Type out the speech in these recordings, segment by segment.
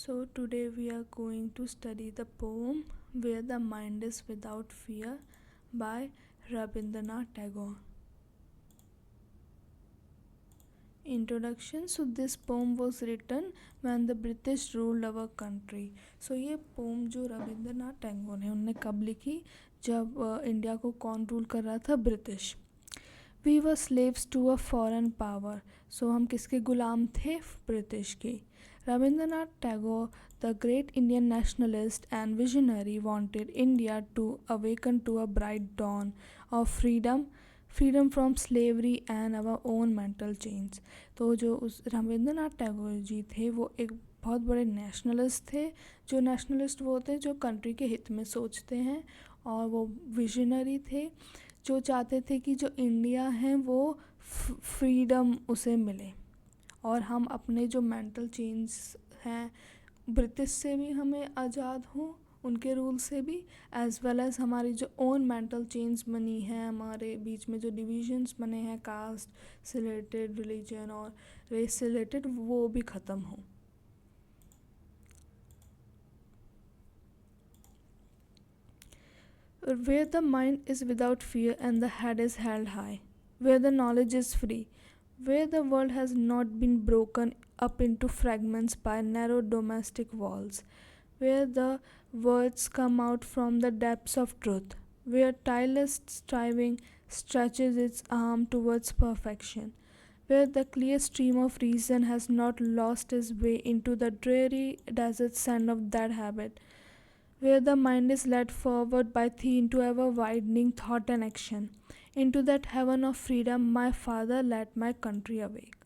So, today we are going to study the poem Where the Mind is Without Fear by Rabindranath Tagore. Introduction. So this poem was written when the British ruled our country. So ये pome जो रविंद्रनाथ टैगोर ने उनने कब लिखी, जब India को कौन rule कर रहा था? British. We were slaves to a foreign power. So हम किसके गुलाम थे? ब्रिटिश के. Rabindranath Tagore, the great Indian nationalist and visionary, wanted India to awaken to a bright dawn of freedom from slavery and our own mental chains. तो जो उस रविंद्रनाथ टैगोर जी थे वो एक बहुत बड़े नेशनलिस्ट थे. जो नेशनलिस्ट वो होते हैं जो कंट्री के हित में सोचते हैं, और वो विजनरी थे जो चाहते थे कि जो इंडिया है वो फ्रीडम उसे मिले और हम अपने जो मेंटल चेंज हैं ब्रिटिश से भी हमें आज़ाद हों, उनके रूल से भी, एज़ वेल एज़ हमारी जो ओन मेंटल चेंज बनी है, हमारे बीच में जो डिविजन्स बने हैं कास्ट से रिलेटेड, रिलीजन और रेस से रिलेटेड, वो भी ख़त्म हो. Where the mind is without fear and the head is held high, where the knowledge is free, where the world has not been broken up into fragments by narrow domestic walls, where the words come out from the depths of truth, where tireless striving stretches its arm towards perfection, where the clear stream of reason has not lost its way into the dreary desert sand of that habit, where the mind is led forward by thee into ever widening thought and action, into that heaven of freedom, my father, let my country awake.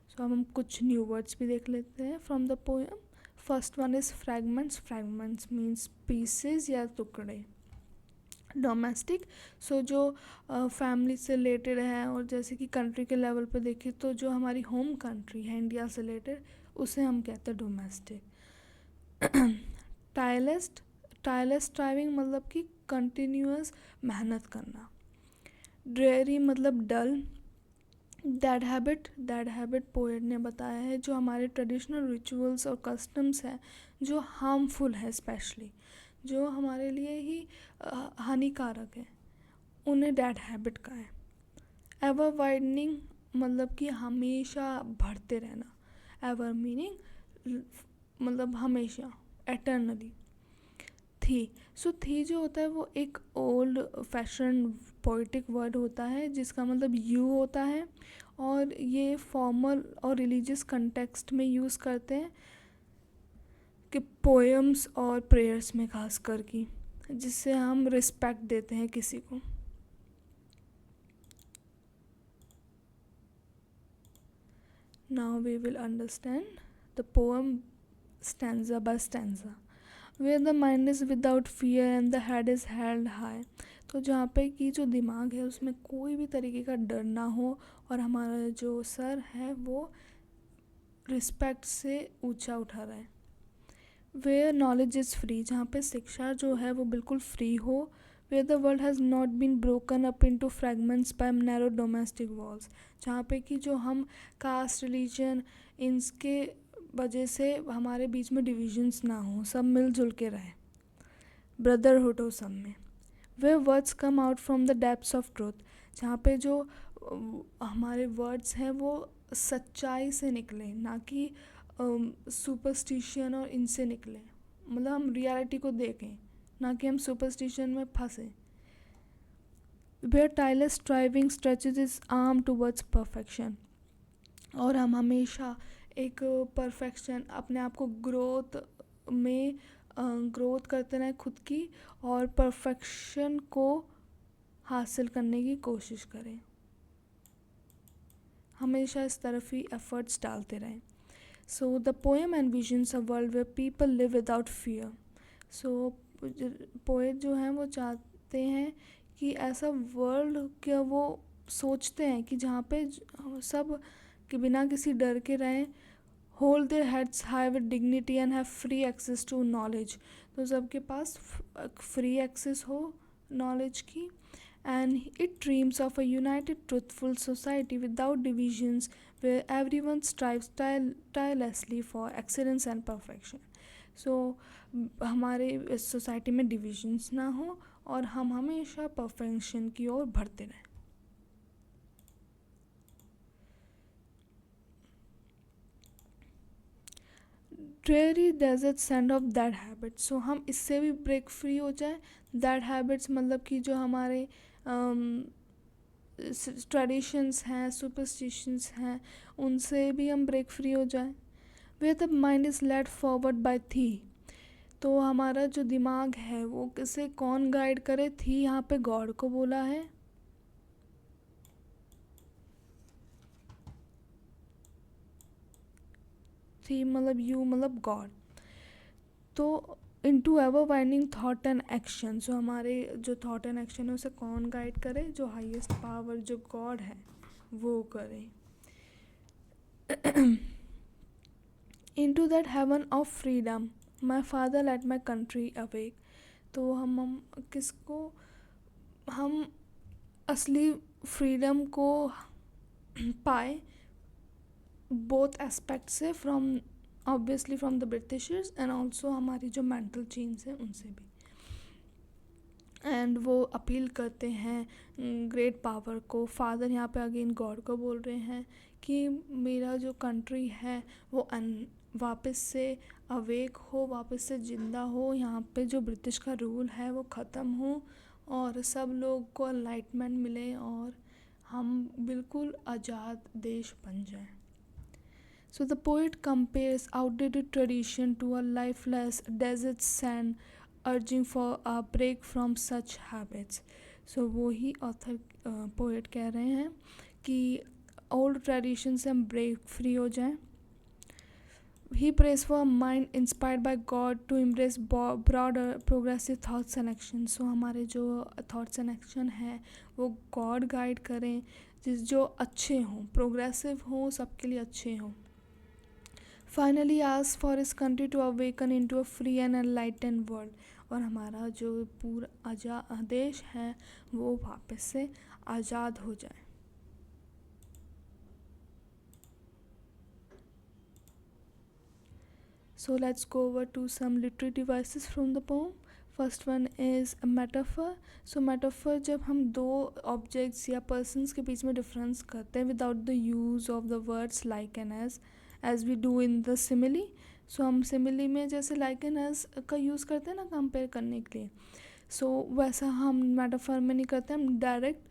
So हम कुछ new words भी देख लेते हैं from the poem. First one is fragments. Fragments means pieces या टुकड़े. Domestic, सो जो family से रिलेटेड है, और जैसे कि कंट्री के लेवल पे देखें तो जो हमारी होम कंट्री है इंडिया से रिलेटेड, उसे हम कहते हैं डोमेस्टिक. टायरलेस स्ट्राइविंग मतलब कि कंटिन्यूअस मेहनत करना. ड्रेरी मतलब डल. दैट हैबिट पोएट ने बताया है जो हमारे ट्रेडिशनल रिचुअल्स और कस्टम्स हैं जो हार्मफुल है, स्पेशली जो हमारे लिए ही हानिकारक है, उन्हें डैड हैबिट का है. एवर वाइडनिंग मतलब कि हमेशा बढ़ते रहना. एवर मीनिंग मतलब हमेशा, एटर्नली. थी जो होता है वो एक ओल्ड फैशन पोइटिक वर्ड होता है जिसका मतलब यू होता है, और ये फॉर्मल और रिलीजियस कंटेक्स्ट में यूज़ करते हैं कि पोएम्स और प्रेयर्स में खास कर की, जिससे हम रिस्पेक्ट देते हैं किसी को. Now we will understand the poem stanza by stanza. Where the mind is without fear and the head is held high. तो जहाँ पे कि जो दिमाग है उसमें कोई भी तरीके का डर ना हो और हमारा जो सर है वो रिस्पेक्ट से ऊंचा उठा रहा है. Where knowledge is free, जहाँ पे शिक्षा जो है वो बिल्कुल फ्री हो. Where the world has not been broken up into fragments by narrow domestic walls, जहाँ पे कि जो हम कास्ट, रिलीजन, इनके वजह से हमारे बीच में डिविजन्स ना हो, सब मिलजुल के रहें, ब्रदरहुड हो सब में. Where words come out from the depths of truth, जहाँ पे जो हमारे वर्ड्स हैं वो सच्चाई से निकले, ना कि सुपरस्टिशन और इनसे निकले. मतलब हम रियलिटी को देखें, ना कि हम सुपरस्टिशन में फंसे. Where tireless striving stretches is arm towards perfection, और हम हमेशा एक परफेक्शन, अपने आप को ग्रोथ करते रहें खुद की, और परफेक्शन को हासिल करने की कोशिश करें, हमेशा इस तरफ ही एफर्ट्स डालते रहें. So the poem envisions a world where people live without fear. So poet जो हैं वो चाहते हैं कि ऐसा वर्ल्ड क्या वो सोचते हैं कि जहाँ पे सब कि बिना किसी डर के रहें, hold their heads high with dignity and have free access to knowledge. तो सबके पास फ्री एक्सेस हो नॉलेज की. And it dreams of a united truthful society without divisions where everyone strives tirelessly for excellence and perfection. So हमारे society में divisions ना हो और हम हमेशा परफेक्शन की ओर बढ़ते रहें. Dreary desert sand of that habits. So हम इससे भी ब्रेक फ्री हो जाए. दैट हैबिट्स मतलब कि जो हमारे ट्रेडिशंस हैं, सुपरस्टिशंस हैं, उनसे भी हम ब्रेक फ्री हो जाए. Where the mind is led forward by thee. तो हमारा जो दिमाग है वो किसे कौन गाइड करे. थी यहाँ पे गॉड को बोला है. थी मतलब यू मतलब गॉड. तो into ever winding thought and action. So हमारे जो थॉट एंड एक्शन है उसे कौन गाइड करे. जो हाईएस्ट पावर जो गॉड है वो करे. Into that heaven of freedom my father let my country awake. तो हम किसको हम असली फ्रीडम को पाए बोथ एस्पेक्ट से. From obviously from the Britishers and also हमारी जो मेंटल चेंज है उनसे भी. एंड वो अपील करते हैं ग्रेट पावर को. फादर यहाँ पे अगेन गॉड को बोल रहे हैं कि मेरा जो कंट्री है वो वापस से अवेक हो, वापस से ज़िंदा हो. यहाँ पे जो ब्रिटिश का रूल है वो ख़त्म हो और सब लोग को एनलाइटमेंट मिले और हम बिल्कुल आज़ाद देश बन जाएं. So the poet compares outdated tradition to a lifeless desert sand, urging for a break from such habits. So वो ही ऑथर पोएट कह रहे हैं कि ओल्ड ट्रेडिशन से हम ब्रेक फ्री हो जाएं. He prays for a mind inspired by God to embrace broader progressive thoughts and actions. So हमारे जो thoughts and action हैं वो God गाइड करें जो अच्छे हों, प्रोग्रेसिव हों, सबके लिए अच्छे हों. Finally asks for his country to awaken into a free and enlightened world. और हमारा जो पूरा देश है वो वापस से आज़ाद हो जाए. So let's go over to some literary devices from the poem. First one is a metaphor. So metaphor जब हम दो objects या persons के बीच में difference करते हैं without the use of the words like and as we do in the simile. So हम simile में जैसे like and as का यूज़ करते हैं ना compare करने के लिए. So वैसा हम metaphor में नहीं करते, हम direct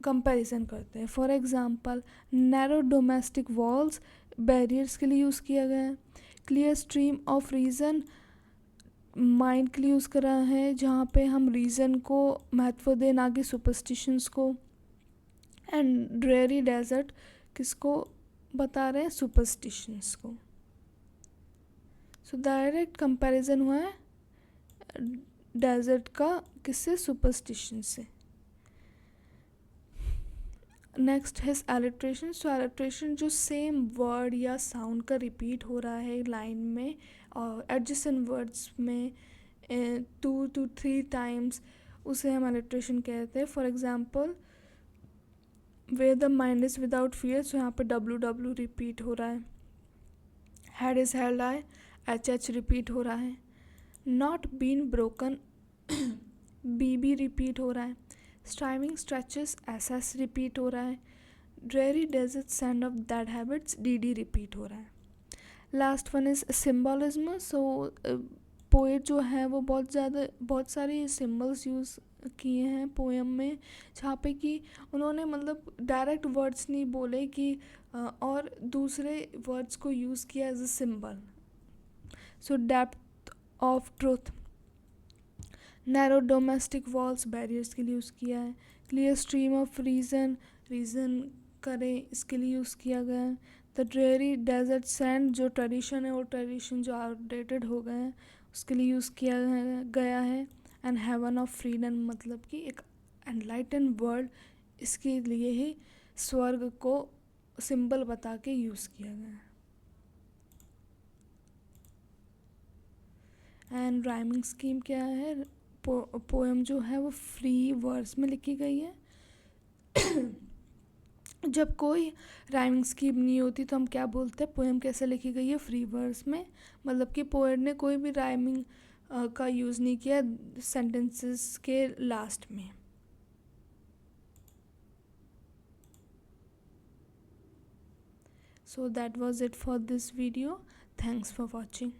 कंपैरिजन करते हैं. For example narrow domestic walls barriers के लिए यूज़ किया गया है. Clear stream of reason mind के लिए यूज़ करा है जहाँ पे हम रीज़न को महत्व दें ना कि सुपरस्टिशंस को. एंड ड्रेरी डेजर्ट किसको बता रहे हैं, सुपरस्टिशंस को. सो डायरेक्ट कंपैरिजन हुआ है डेजर्ट का किससे, सुपरस्टिशन से. नेक्स्ट है एलिट्रेशन. सो एलिट्रेशन जो सेम वर्ड या साउंड का रिपीट हो रहा है लाइन में और एडजेसेंट वर्ड्स में 2 to 3 टाइम्स, उसे हम एलिट्रेशन कहते हैं. For example where the mind is without fear. So यहाँ पे WW रिपीट हो रहा है. Head is held high, HH repeat हो रहा है. Not been broken BB repeat हो रहा है. स्ट्राइविंग स्ट्रेचेस SS रिपीट हो रहा है. Dreary desert sand of that habits DD repeat हो रहा है. Last one is symbolism. So poet जो है वो बहुत सारे सिम्बल्स यूज़ किए हैं पोएम में जहाँ पे कि उन्होंने मतलब डायरेक्ट वर्ड्स नहीं बोले कि और दूसरे वर्ड्स को यूज़ किया as a symbol. So depth of truth, narrow domestic walls barriers के लिए यूज़ किया है. क्लियर स्ट्रीम ऑफ रीज़न करें इसके लिए यूज़ किया गया है. द ड्रेरी डेजर्ट सैंड जो ट्रेडिशन है वो ट्रेडिशन जो आउटडेटेड हो गए हैं उसके लिए यूज़ किया गया है. एंड हेवन ऑफ फ्रीडम मतलब कि एक एनलाइटन वर्ल्ड, इसके लिए ही स्वर्ग को सिंबल बता के यूज़ किया गया है. एंड राइमिंग स्कीम क्या है, पोएम जो है वो फ्री वर्ड्स में लिखी गई है जब कोई राइमिंग स्कीम नहीं होती तो हम क्या बोलते हैं, पोएम कैसे लिखी गई है, फ्री वर्स में, मतलब कि पोएट ने कोई भी राइमिंग का यूज़ नहीं किया सेंटेंसेस के लास्ट में. So that was it for this video. Thanks for watching.